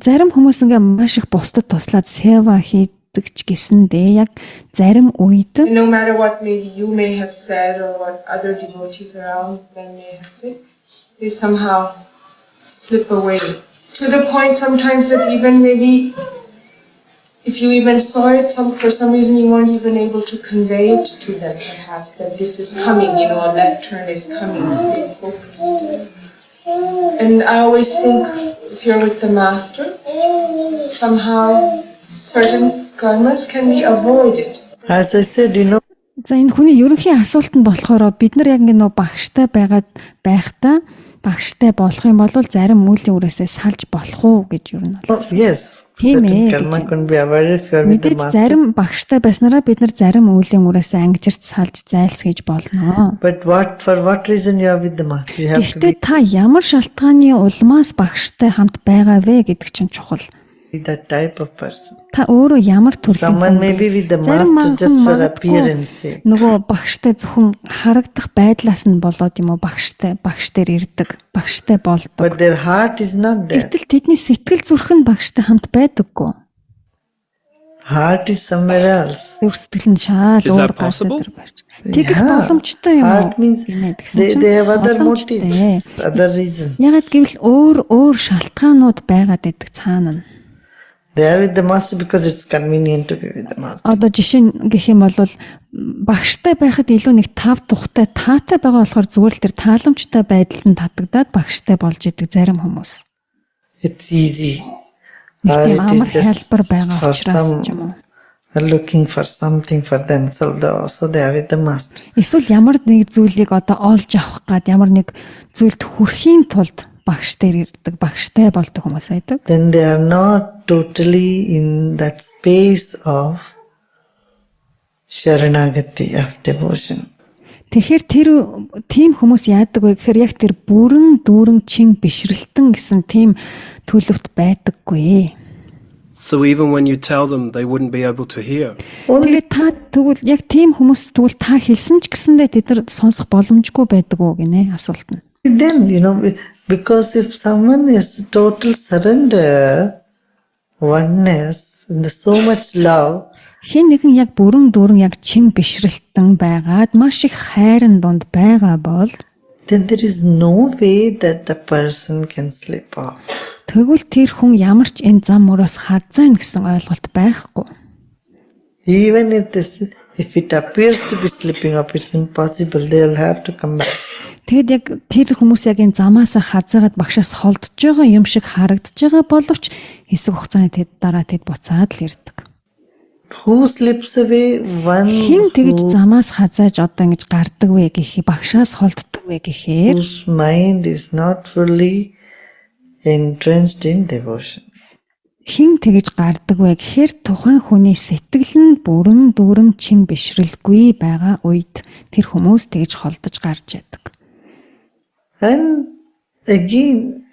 зарим хүмүүс ингээ маш их бусдад туслаад seva хийдэг ч гэсэндээ яг зарим үед no matter what maybe you may have said or what other devotees around them may have said, they somehow slip away to the point sometimes that even maybe if you even saw it, for some reason you weren't even able to convey it to them, perhaps, that this is coming, a left turn is coming, stay focused. And I always think, if you're with the master, somehow certain karmas can be avoided. As I said, За энэ хүний ерөнхий асуулт нь болохоор бид нар яг нөө багштай байхдаа багштай болох юм бол зарим муулийн үрээсээ салж болох уу гэж юу нь бол. Yes. Certain karma can be avoided if you are with the Мэдээж master. зарим багштай байснараа бид нар зарим муулийн үрээсээ ангижирч салж зайлсхийж болно. But for what reason you are with the master? You have to Гэхдээ та ямар шалтгааны улмаас багштай хамт байгаа вэ гэдэг чинь чухал. be that type of person. Та өөрөө ямар төрлийн Someone may be with the master just for appearance sake. Нөгөө багштай зөвхөн харагдах байдлаас нь болоод юм уу багштай багш дээр ирдэг, багштай болдог. But their heart is not there. Гэтэл тэдний сэтгэл зүрх нь багштай хамт байдаггүй. Heart is somewhere else. Сэтгэл нь шал Is that өөр газар possible? дээр барьж. Тэгэх боломжтой юм уу? Heart means they have other motives, other reasons. Ягаад гэвэл өөр шалтгаанууд байгаад байдаг цаана нь. They are with the master because it's convenient to be with the master. Одоо жишээ нь гэх юм бол багштай байхад илүү нэг тав тухтай таатай байгаа болохоор зүгээр л тэр тааламжтай байдалд нь татагдаад багштай болж идэг зарим хүмүүс. It's easy. Тийм It амар is just хэлбэр байгаа for учраас ч юм уу. are looking for something for themselves, so they are with the master. Эсвэл ямар нэг зүйлийг одоо олж авах гад ямар нэг зүйлд хүрэхийн тулд багш дээр ирдэг, багштай болдог хүмүүс байдаг. Then they are not totally in that space of sharanagati, of devotion. Тэгэхээр тэр тийм хүмүүс яадаг вэ гэхээр яг тэр бүрэн дүүрэн чин бишрэлтэн гэсэн тийм төлөвт байдаггүй. So even when you tell them, they wouldn't be able to hear. Тэгээд та тэгвэл яг тийм хүмүүс тэгвэл та хэлсэн ч гэсэндээ тэд нар сонсох боломжгүй байдаг уу гинэ асуулт нь. Then, because if someone is total surrender, oneness, and there's so much love, Хэн нэгэн яг бүрэн дүүрэн яг чин бишрэлтэн байгаад маш их хайрын донд байгаа бол then there is no way that the person can slip off. тэгвэл тэр хүн ямар ч энэ зам мөрөөс хазаана гэсэн ойлголт байхгүй. Even if it appears to be slipping up, it's impossible. They'll have to come back. Тэгэд яг тэр хүмүүс яг энэ замаас хазаагаад багшаас холдож байгаа юм шиг харагдаж байгаа боловч хэсэг хугацааны дараа тэд буцаад л ирдэг. Who slips away? One Хэн тэгж замаас хазааж одоо ингэж гардаг вэ гэхээ багшаас холддог вэ гэхээр whose mind is not fully entrenched in devotion. хэн тэгж гардаг вэ гэхээр тухайн хүний сэтгэл нь бүрэн дүүрэн чин бишрэлгүй байгаа үед тэр хүмүүс тэгж холдож гарч яадаг. And again,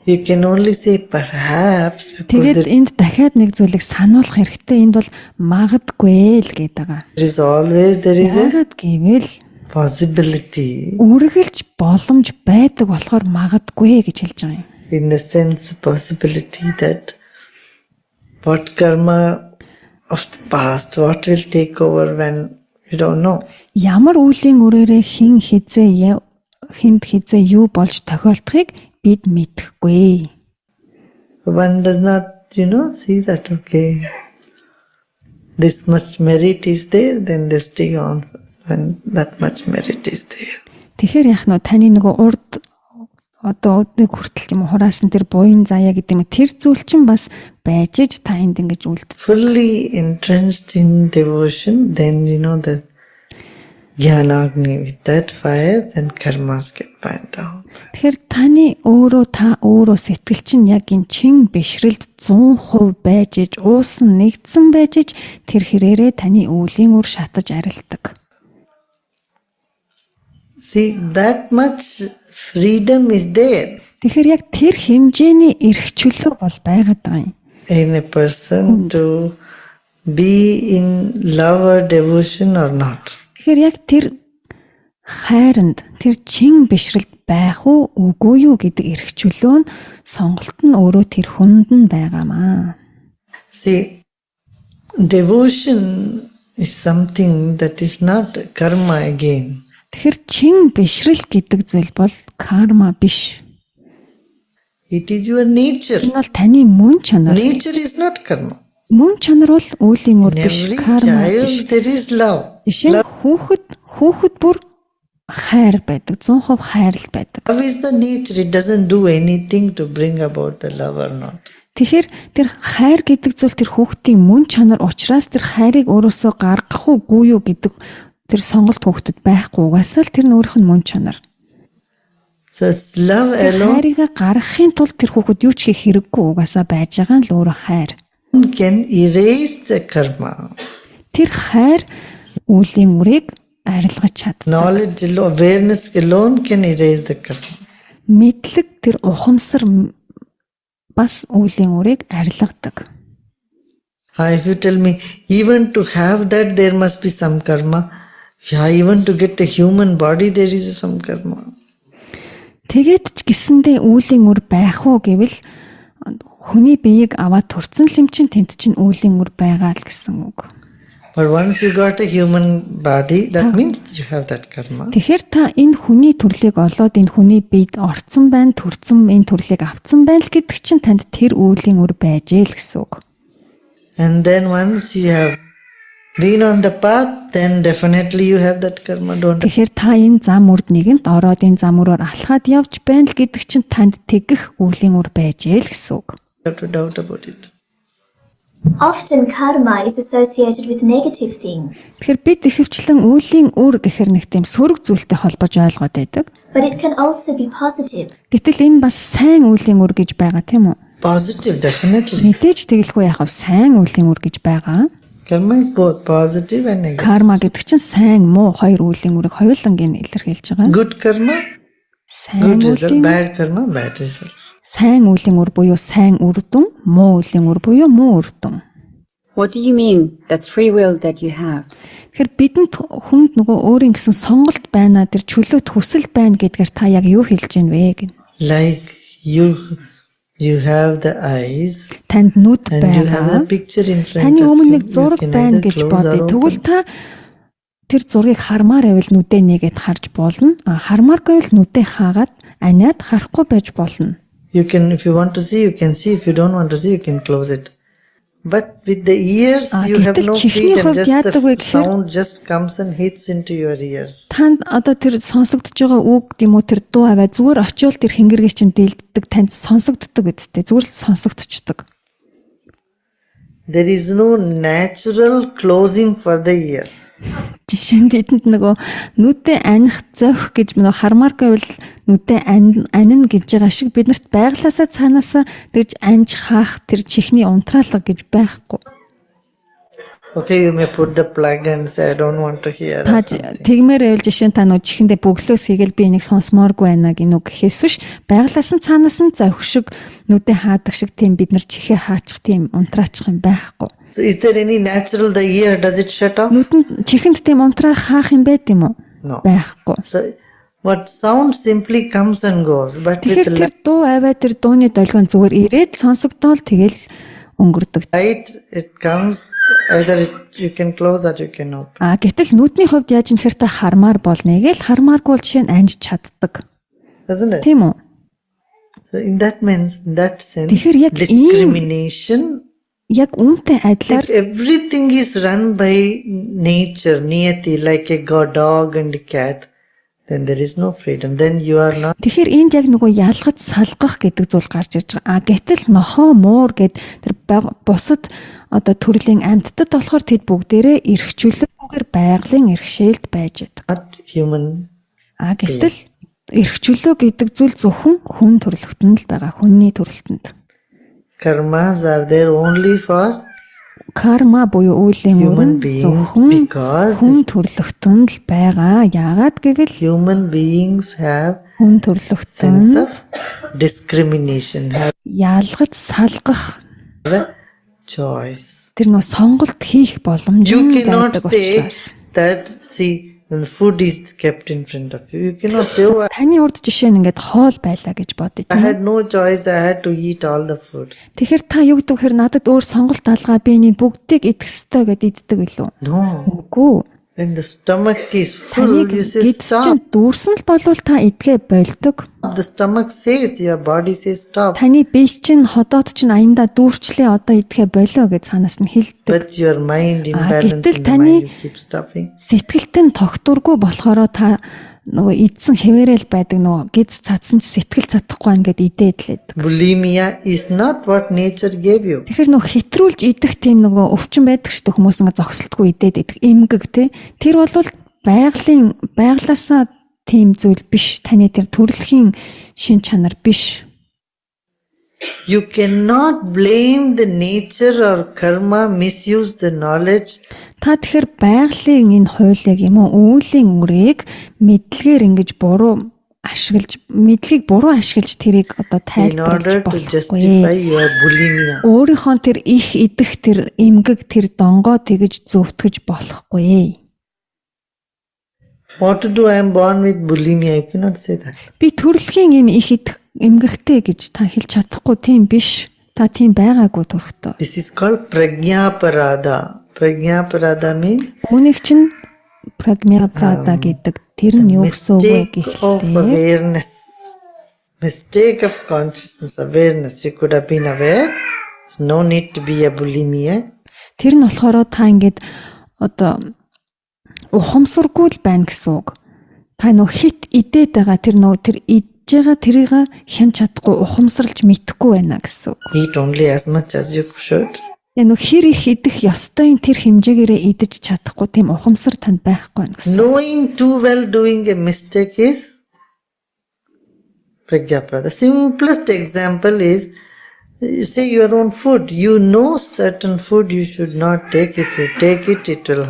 you can only say perhaps because Тэгээд энд дахиад нэг зүйлийг сануулах хэрэгтэй. Энд бол магадгүй л гэдэг байгаа. there is a Яагаад гэвэл possibility, үргэлж боломж байдаг болохоор магадгүй гэж хэлж байгаа юм. in the sense possibility that what karma of the past, what will take over when you don't know. Ямар үеийн үрээрээ хинд хизээ юу болж тохиолдохыг бид мэдэхгүй. One does not, see that, okay, this much merit is there, then they stay on when that much merit is there. Тэгэхээр яг нь таны нөгөө урд одоо өдний хүртэл юм хураасан тэр буян заяа гэдэг нь тэр зүйл чинь бас байж иж та энд ингэж үлддэг. Fully entrenched in devotion, then the Jnanagni, with that fire, then karmas get burned out. Тэгэхээр та өөрөө сэтгэл чинь яг энэ чин бишрэлд 100% байж иж уусан нэгдсэн байж иж тэр хэрээрээ таны өвлийн үр шатаж арилдаг. See, that much freedom is there Тэгэхээр яг тэр хэмжээний эрх чөлөө бол байгаад байгаа юм. in a person to be in love or devotion or not. Тэгэхээр яг тэр хайранд тэр чин бишрэлд байх уу, үгүй юу гэдэг эрх чөлөө нь сонголт нь өөрөө тэр хүнд нь байгаамаа. See, devotion is something that is not karma again. Тэгэхээр чин бишрэл гэдэг зүйл бол карма биш. It is your nature. Энэ бол таны мөн чанар. Nature is not karma. Мөн чанар бол үлийн үр In биш, every карма биш. child there is love. Жишээ нь хүүхэд бүр хайр байдаг, 100% хайрал байдаг. Love is the nature. It doesn't do anything to bring about the love or not. Тэгэхээр тэр хайр гэдэг зүйл тэр хүүхдийн мөн чанар учраас тэр хайрыг өөрөөсөө гаргах уугүй юу гэдэг тэр сонголт хүүхдэд байхгүй угаасаа л тэр өөрийнх нь мөн чанар. So it's love Тэр alone хайрыг гаргахын тулд тэр хүүхэд юу ч хийх хэрэггүй угаасаа байж байгаа нь л өөрөө хайр. can erase the karma. Тэр хайр үлийн үрийг арилгаж чаддаг. Knowledge alone, awareness alone can erase the karma. Мэдлэг тэр ухамсар бас үлийн үрийг арилгадаг. If you tell me, even to have that there must be some karma. Yeah, even to get a human body there is some karma. Тэгээд ч гисэндээ үлийн үр байх уу гэвэл хүний биеийг аваад төрцөн л юм чин тэнд чин үлийн үр байгаа л гэсэн үг. But once you got a human body, that means you have that karma. Тэгэхээр та энэ хүний төрлийг олоод энэ хүний биед орцсон байна, төрцөн энэ төрлийг авцсан байна л гэдэг чинь танд тэр үлийн үр байжээ л гэсэн үг. And then once you have been on the path, then definitely you have that karma. Don't Тэгэхээр та энэ зам үрд нэгэнд ороод энэ зам үрээр алхаад явж байна л гэдэг чинь танд тэгэх үлийн үр байжээ л гэсэн үг. have to doubt about it. Often karma is associated with negative things, Тэгэхээр бид ихэвчлэн үлийн үр гэхэр нэг тийм сөрөг зүйлтэй холбож ойлгоод байдаг. but it can also be positive. Гэтэл энэ бас сайн үлийн үр гэж байгаа тийм үү? Positive, definitely. Мэдээж тэгэлгүй яхав сайн үлийн үр гэж байгаа. Karma is both positive and negative. Карма гэдэг чинь сайн муу хоёр үлийн үрийг хоёулангийн илэрхийлж байгаа. Good karma, Сайн good result. үлийн Bad karma, bad results. сайн үлийн үр буюу сайн үр дүн, муу үлийн үр буюу муу үр дүн. What do you mean? That's free will that you have. Тэгэхээр бидэнд хүнд нөгөө өөрийн гэсэн сонголт байна, тэр чөлөөт хүсэл байна гэдгээр та яг юу хэлж байна вэ гэн. Like you have the eyes Танд нүд and you have the байгаа. picture in front Таны of өмнө you. нэг зураг You can байна either гэж close бодъё. or Тэгвэл open. та тэр зургийг хармаар байвал нүдээ нэгээд харж болно. Хармааргүй бол нүдээ хаагаад аниад харахгүй байж болно. You can, if you want to see, you can see. If you don't want to see, you can close it. But with the ears, you have гэтэл no чихний freedom. хувьд Just яадаг вэ the гэхээр sound just comes and hits into your ears. Танд одоо тэр сонсогдож байгаа үг тийм үү тэр дуу аваа зүгээр очиул тэр хингэргийг чинь дээлддэг танд сонсогддог үсттэй зүгээр л сонсогдчихдаг. There is no natural closing for the ears. Жишээ нь бидэнд нөгөө нүдээ аних зовх гэж нөгөө хармааргүй бол нүдээ анина гэж байгаа шиг биднэрт байглаасаа цаанаасаа тэгж анж хаах тэр чихний унтраалга гэж байхгүй. Okay, you may put the plug and say, I don't want to hear. or Та something. тэгмээр байвал жишээ нь та нөгөө чихэндээ бөглөөс хийгээл би энийг сонсмооргүй байна гэх үг гэхээс биш байглаас нь цаанаас нь зовх шиг нүдээ хаадаг шиг тийм бид нар чихээ хаачих тийм унтраачих юм байхгүй. So is there any natural, the ear, does it shut off? Нүдэнд чихэнд тийм унтраах хаах юм байд юм уу? No. Байхгүй. So what sound simply comes and goes, but with Тэгэхээр тэр дуу аваа тэр дууны долгион зүгээр ирээд сонсогдоол тэгэл өнгөрдөг. light, it comes, either you can close or you can open. Гэтэл нүдний хувьд яаж юм хэрэг та хармаар болнэ гээл хармааргүй бол жишээ нь анж чаддаг. Isn't it? Тийм үү? So in that sense, Тэгэхээр яг ийм- discrimination, Яг үүнтэй адилаар if everything is run by nature, niyati, like a dog and a cat, then there is no freedom. Then you are not. тэгэхээр энд яг нөгөө ялгаж салгах гэдэг зүйл гарч ирж байгаа. Гэтэл нохоо муур гэд тэр бусад одоо төрлийн амьтдад болохоор тэд бүгдээрээ эрхчлөлгүйгээр байгалийн эрхшээлд байж байдаг. Not human. Гэтэл эрхчлөө гэдэг зүйл зөвхөн хүн төрөлхтөнд л байгаа. Хүнний төрөлхтөнд. Karmas are there only for Карма буюу үлийн human өрн beings зөвхөн because хүн төрөлхтөнд л байгаа. Яагаад гэвэл human beings have хүн sense төрөлхтөнд of discrimination, have ялгаж салгах a choice. тэр нөө сонголт хийх боломж You cannot байдаг say учраас. that, see, When food is kept in front of you, you cannot say, "Oh, Таны урд жишээ нь ингээд хоол байлаа гэж бодъё. I had no choice. I had to eat all the food." Тэгэхээр та юу гэдэг вэ? Надад өөр сонголт алгаа би энэ бүгдийг идэх ёстой гэд иддэг билүү? No. Үгүй. When the stomach is full, Таныг you say, гидс "Stop." чинь дүүрсэн л болвол та идгээ болдог. The stomach says, your body says, "Stop." Таны биш чинь ходоод чинь аяндаа дүүрчлээ одоо идгээ болоо гэж цаанаас нь хэлдэг. But your mind imbalance гэтэл in the таны- mind, you keep stopping. Сэтгэлтэй нь тогтургүй болохоор та нөгөө идсэн хэвээрэл байдаг нөгөө гидс цадсан ч сэтгэл цадахгүй ингээд идээд л байдаг. Bulimia is not what nature gave you. Тэгэхээр нөгөө хитрүүлж идэх тийм нөгөө өвчин байдаг шүү дээ, хүмүүс ингээд зогсолтгүй идээд идэх эмгэг тий. Тэр бол байглаасаа тийм зүйл биш. Таны тэр төрөлхийн шин чанар биш. You cannot blame the nature or karma, misuse the knowledge. Та тэгэхээр байгалийн энэ хуулийг юм уу үүлийн үрийг мэдлэгээр ингэж мэдлэгийг буруу ашиглаж тэрийг одоо In order тайлбарлаж to justify болохгүй. your bulimia. Өөрийнхөө тэр их идэх тэр эмгэг тэр донгоо тэгж зөвтгөж болохгүй. What to do? I am born with bulimia. You cannot say that. Би төрөлхийн юм их идэх эмгэгтэй гэж та хэлж чадахгүй тийм биш. Та тийм байгаагүй төрхтөө. This is called pragyaparada. Pragyaparada means Үүнийг чинь прагмяпрада гэдэг тэр нь юу гэсэн үг вэ mistake of гэхлээр awareness. Mistake of consciousness, awareness. You could have been aware. There's no need to be a bulimia. тэр нь болохоор та ингээд одоо ухамсаргүй л байна гэсэн үг. Та нөх хит идээд байгаа тэр идж байгаа тэрийг хянч чадахгүй ухамсарлж мэдэхгүй байна гэсэн үг. Eat only as much as you should. Нөх хэр их идэх ёстой тэр хэмжээгээрээ идэж чадахгүй тийм ухамсар танд байхгүй байна гэсэн. Knowing too well doing a mistake is pragyaprada. The simplest example is, you say your own food. You know certain food you should not take. If you take it, it will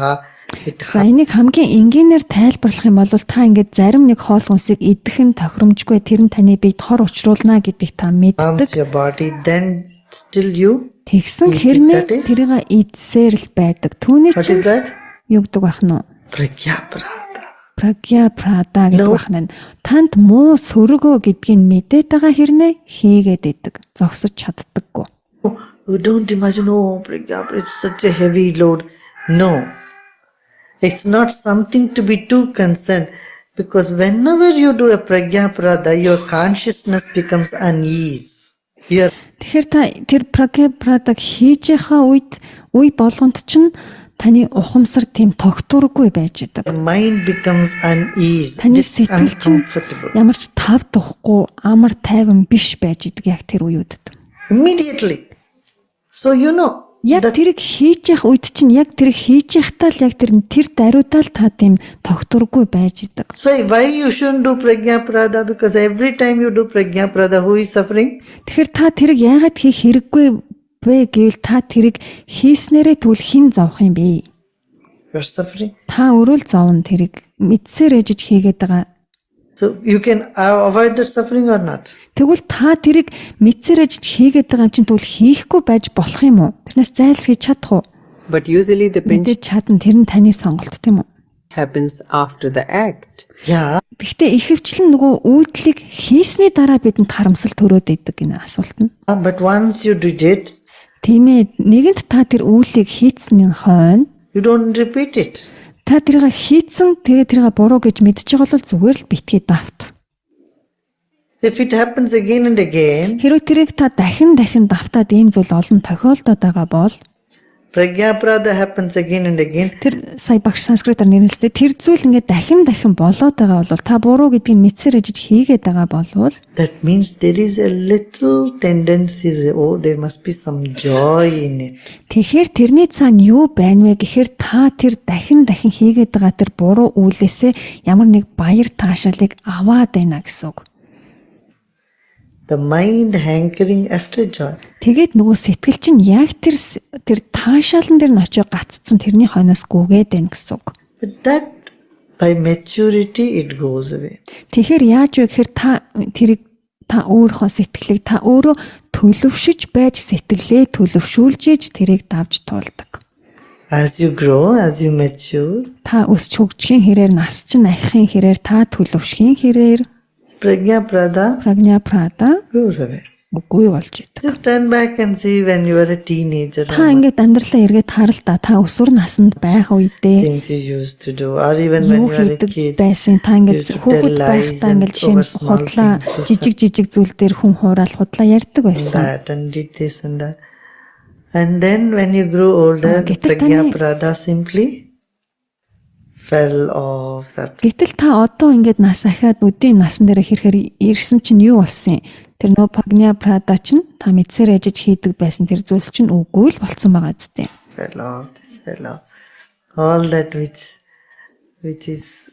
За энийг хамгийн энгийнээр тайлбарлах юм бол та ингээд зарим нэг хоол хүнсийг идэх нь тохиромжгүй тэр нь таны биед хор учруулна гэдгийг та harms мэддэг. your body. Then still you. Тэгсэн eat it, хэрнээ that is- тэрийг идсээр л байдаг. Түүний What is чинь that? юу гэдэг байх нь вэ? Pragyaprada. Pragyaprada гэдэг No. байх нь танд муу сөргөө гэдгийг мэдээд байгаа хэрнээ хийгээд идэг. Зогсож чаддаггүй. Oh, don't imagine, oh, pragyaprada, it's such a heavy load. No. It's not something to be too concerned, because whenever you do a pragyaprada, your consciousness becomes unease. Your Тэгэхээр та тэр Pragyapradag хийж байхаа үе болгонд чинь таны ухамсар тийм тогтургүй байж идэг. mind becomes unease, Таны сэтгэл чинь uncomfortable. ямар ч тав тухгүй амар тайван биш байж идэг яг тэр үеүдд. Immediately. So Яг тэрийг хийж явах үед чинь яг тэрийг хийж явахдаа л яг тэр даруйдаа л та тийм тогтургүй байж идэг. why you shouldn't do pragyaprada? Because every time you do pragyaprada, who is suffering? Тэгэхээр та тэрийг яагаад хийх хэрэггүй вэ гэвэл та тэрийг хийснээрээ тэгвэл хэн зовх юм бэ? You're suffering. Та өөрөө л зовно тэрийг мэдсээр ээжж хийгээд байгаа. So you can avoid the suffering or not? Тэгвэл та тэрийг мэдсээр ээжж хийгээд байгаа юм чинь тэгвэл хийхгүй байж болох юм уу? Тэрнээс зайлсхийж чадах уу? But usually the pinch Мэдээж чадна, тэр нь таны сонголт тийм үү? happens after the act. Yeah. Гэхдээ ихэвчлэн нөгөө үйлдэлийг хийсний дараа бидэнд харамсал төрөөд идэг гэнэ асуулт нь. But once you did it, Тийм ээ, нэгэнт та тэр үйлийг хийцний хойно you don't repeat it. та тэрийг хийцэн тэгээ тэрийг буруу гэж мэдчихэж байгаа бол зүгээр л битгий давт. If it happens again and again, Хэрвээ тэрийг та дахин давтаад ийм зүйл олон тохиолдоод байгаа бол pragyaprada happens again and again, тэр сая багш санскритаар нэрнэлтэй тэр зүйл ингээд дахин болоод байгаа бол та буруу гэдгийг мэдсээр ижиж хийгээд байгаа бол that means there is a little tendency, oh, there must be some joy in it. тэгэхээр тэрний цаана юу байна вэ гэхээр та тэр дахин хийгээд байгаа тэр буруу үйлээсээ ямар нэг баяр таашаалыг аваад байна гэсэн үг. The mind hankering after joy. Тэгээд нөгөө сэтгэл чинь яг тэр таашаалан дээр нь очиж гаццсан тэрний хойноос гүгээд байна гэсэн үг. But that by maturity it goes away. Тэгэхээр яаж вэ гэхээр та өөрийнхөө сэтгэлийг та өөрөө төлөвшөж байж сэтгэлээ төлөвшүүлж ээж тэрийг давж туулдаг. As you grow, as you mature, Та өсч хөгжихийн хэрээр нас чинь ахихын хэрээр та төлөвшхийн хэрээр prajna prada goes away. үгүй болж идэг. Just stand back and see when you were a teenager. Та ингээд амьдралаа эргээд харал та өсвөр наснд байх үедээ Things you used to do, or even when юу you were a хийдэг kid. байсан. Та used ингээд to хүүхэд tell lies байхдаа and ингээд жишээ нь over small худлаа things, жижиг зүйл дээр хүн хураал худлаа ярьдаг байсан. That and did this and that. And then when you grew older, гэтэл prajna таны- prada simply fell off that. Гэтэл та одоо ингээд нас ахаад өдийн насан дээр хэрхээр ирсэн чинь юу болсон юм? Тэр нөө Prajna Prada чинь та мэдсээр яжиж хийдэг байсан тэр зүйлс чинь үгүй л болцсон байгаа зү. Fell off, this fell off. All that which is,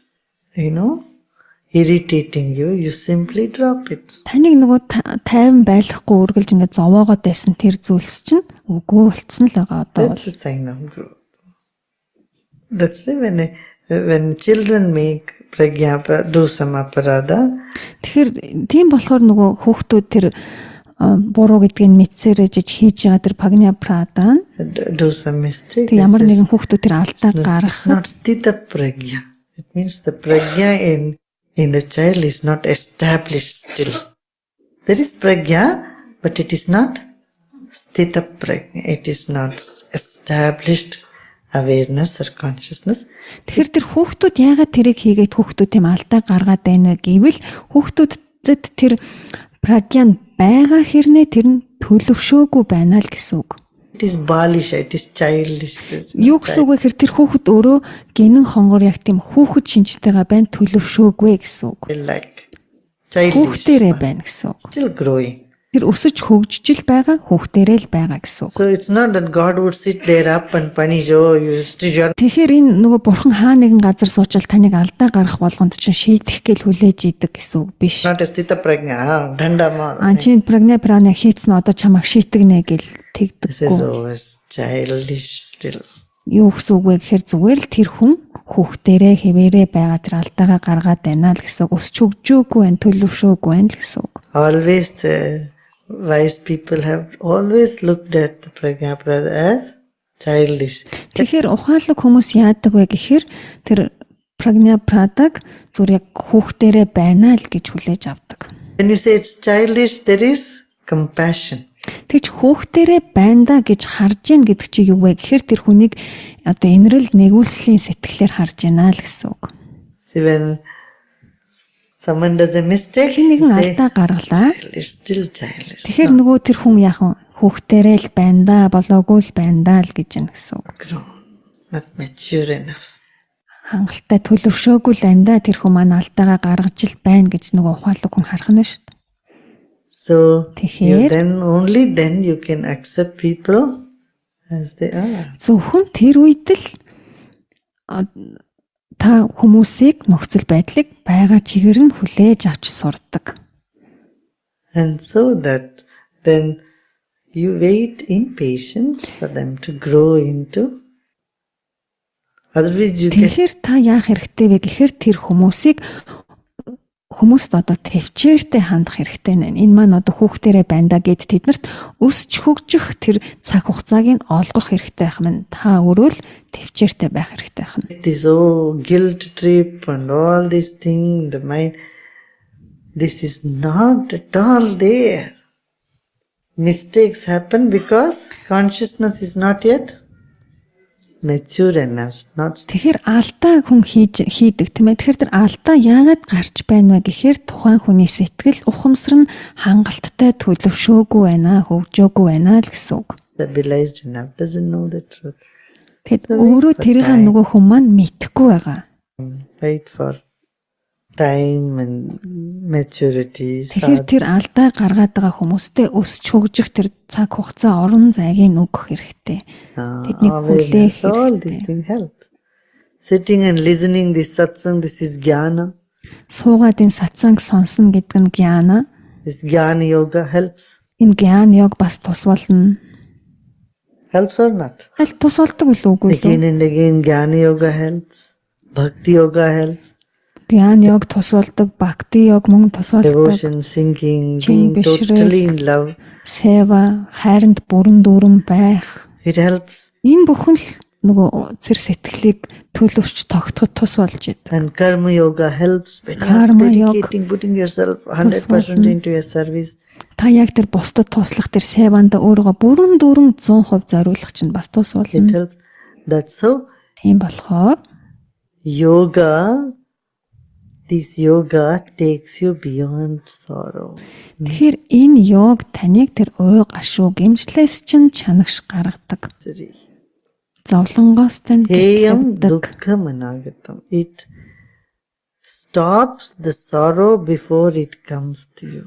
irritating you, you simply drop it. Таныг нөгөө тайван байлахгүй үргэлж ингээд зовоогоод байсан тэр зүйлс чинь үгүй болцсон л байгаа одоо. That's a sign of growth. That's why when children make prajna, do some aparada, Тэгэхээр тийм болохоор нөгөө хүүхдүүд тэр буруу гэдгийг мэдсээр яжиж хийж байгаа тэр Prajna Prada do some mistake. тэр ямар нэгэн хүүхдүүд тэр алдаа гаргах Not stita prajna. It means the prajna in the child is not established still. There is prajna, but it is not stita prajna. It is not established awareness or consciousness. Тэгэхээр тэр хүүхдүүд яагаад тэрийг хийгээд хүүхдүүд тийм алдаа гаргаад байна гэвэл хүүхдүүдэд тэр прагян байгаа хэрнээ тэр нь төлөвшөөгүй байна л гэсэн үг. It is baalish, it is childish. Юу гэсэн үг вэ гэхээр тэр хүүхэд өөрөө гинэн хонгор яг тийм хүүхэд шинжтэйгээ байна төлөвшөөгүй гэсэн үг. Like childish. Хүүхдээрээ байна гэсэн үг. Still growing. Тэр өсөж хөгжиж л байгаа хүүхдээрээ л байгаа гэсэн үг. So it's not that God would sit there up and punish, oh, you still. Тэгэхээр энэ нөгөө бурхан хаа нэгэн газар суучвал таныг алдаа гаргах болгонд чинь шийдэх гээл хүлээж идэг гэсэн үг биш. Not a stita prajna, dandama. Анчин Prajna Prada хийцэн одоо чамайг шийтгнэ гэл This is тэгдэггүй. always childish still. Юу гэсэн үг вэ гэхээр зүгээр л тэр хүн хүүхдээрээ хэвээрээ байгаа тэр алдаагаа гаргаад байна л гэсэн үг. Өсч хөгжөөгүй байна, төлөвшөөгүй байна л гэсэн үг. Always the wise people have always looked at the prajna prada as childish. Тэгэхээр ухаалаг хүмүүс яадаг вэ гэхээр тэр Prajna Pradag зүгээр яг хүүхдээрээ байна л гэж хүлээж авдаг. When you say it's childish, there is compassion. Тэгж хүүхдээрээ байна да гэж харж ийн гэдэг чи юу вэ гэхээр тэр хүнийг одоо инрэл нэгүүлслийн сэтгэлээр харж байна л гэсэн үг. See, when someone does a mistake, Хэн нэгэн say, алдаа гаргалаа. childish, still childish. Тэгэхээр нөгөө тэр хүн яахан хүүхдээрээ л байна да, болоогүй л байна да л гэж юм гэсэн үг. Grown, not mature enough. Хангалттай төлөвшөөгүй л байна да, тэр хүн маань алдаагаа гаргаж л байна гэж нөгөө ухаалаг хүн харах нь шүү дээ. So Тэгэхээр only then you can accept people as they are. зөвхөн тэр үед л та хүмүүсийг нөхцөл байдлыг байгаа чигээр нь хүлээж авч сурдаг. And so that then you wait in patience for them to grow into. Otherwise you get Тэгэхээр та яах хэрэгтэй вэ гэхээр тэр хүмүүст одоо төвчээртэй хандах хэрэгтэй нэ. Энэ маань одоо хүүхдэрээ байна да гэд тэднэрт өсч хөгжих тэр цаг хугацааг нь олгох хэрэгтэй байх мэн. Та өөрөө л төвчээртэй байх хэрэгтэй байх нь. this guilt trip and all these things, the mind, this is not at all there. Mistakes happen because consciousness is not yet mature enough. Not Тэгэхээр алдаа хүн хийдэг тийм ээ. Тэгэхээр тэр алдаа яагаад гарч байна вэ гэхээр тухайн хүний сэтгэл ухамсар нь хангалттай төлөвшөөгүй байна, хөгжөөгүй байна л гэсэн үг. stabilized enough, doesn't know the truth. Тэгэд өөрөө тэрийг нөгөө хүн маань мэдхгүй байгаа. Wait for time and maturity. Тэгэхээр тэр алдаа гаргаад байгаа хүмүүстээ өсч хөгжих тэр цаг хугацаа орон зайг нь өгөх хэрэгтэй. Тэднийг хүлээх all хэрэгтэй. these things help. Sitting and listening this satsang, this is jnana. Суугаад энэ сатсанг сонсно гэдэг нь гьяна. This jnana yoga helps. Энэ гьян йог бас тус болно. Helps or not? Аль тус болдог үл үгүй Again лөө. and again jnana yoga helps. Bhakti yoga helps. Гьян йог тус болдог, бхакти йог мөн тус болдог. Devotion, singing, Чин being бишрэл. totally in love. Сева, хайранд бүрэн дүүрэн байх. It helps. Энэ бүхэн л нөгөө цэр сэтгэлийг төлөвч тогтоход тус болж идэг. And karma yoga helps when Karma you are yoga dedicating, putting yourself 100% into your service. Та яг тэр бусдад туслах тэр сайванда өөрийгөө бүрэн дүүрэн 100% зориулах чинь бас тус It болно. helps. That's how Тийм болохоор this yoga takes you beyond sorrow. тэгэхээр энэ йог таныг тэр уй гашуу гэмжлээс чинь чанагш гаргадаг. Misery. Зовлонгоос тань Heyam гэлтэгдэг. dukkha managatam. It stops the sorrow before it comes to you.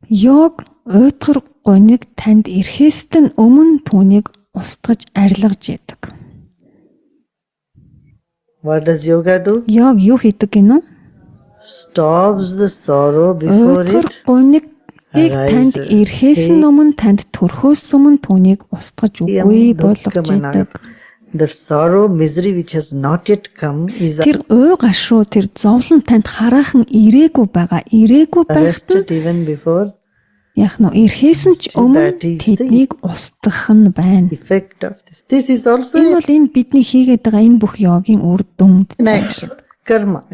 Йог уйтгар гуниг танд ирэхээс нь өмнө түүнийг устгаж арилгаж яадаг. What does yoga do? Йог юу хийдэг гинэ? Stops the sorrow before Уйтгар it гуниг танд arises. ирэхээс нь өмнө танд төрхөөс өмнө түүнийг устгаж үгүй болгож яадаг. The sorrow, misery which has not yet come is Тэр уй гашуу тэр зовлон танд хараахан ирээгүй байгаа. Ирээгүй байхад нь arrested even before яг нь ирэхээс нь ч өмнө That is the тэднийг устгах нь байна. effect of this. This is also Энэ бол энэ бидний хийгээд байгаа энэ бүх йогийн үр дүн. an action, karma,